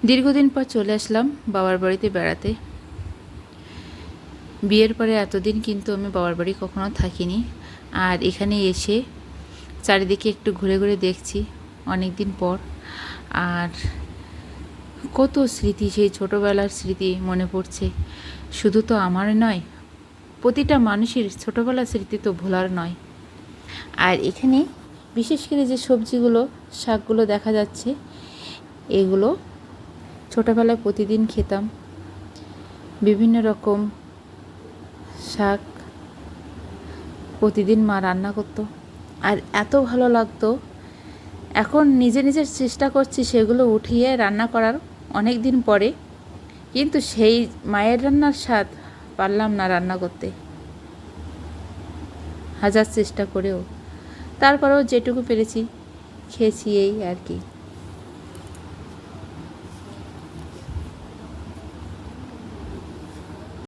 দীর্ঘদিন পর চলে আসলাম বাবার বাড়িতে বেড়াতে। বিয়ের পরে এতদিন কিন্তু আমি বাবার বাড়ি কখনো থাকিনি, আর এখানে এসে চারিদিকে একটু ঘুরে ঘুরে দেখছি অনেক দিন পর। আর কত স্মৃতি, সেই ছোটোবেলার স্মৃতি মনে পড়ছে। শুধু তো আমার নয়, প্রতিটা মানুষের ছোটোবেলার স্মৃতি তো ভোলার নয়। আর এখানে বিশেষ করে যে সবজিগুলো, শাকগুলো দেখা যাচ্ছে, এগুলো ছোটোবেলায় প্রতিদিন খেতাম। বিভিন্ন রকম শাক প্রতিদিন মা রান্না করতো, আর এত ভালো লাগতো। এখন নিজের চেষ্টা করছি সেগুলো উঠিয়ে রান্না করার অনেক দিন পরে, কিন্তু সেই মায়ের রান্নার স্বাদ পারলাম না রান্না করতে, হাজার চেষ্টা করেও। তারপরেও যেটুকু পেরেছি খেয়েছি, এই আর কি।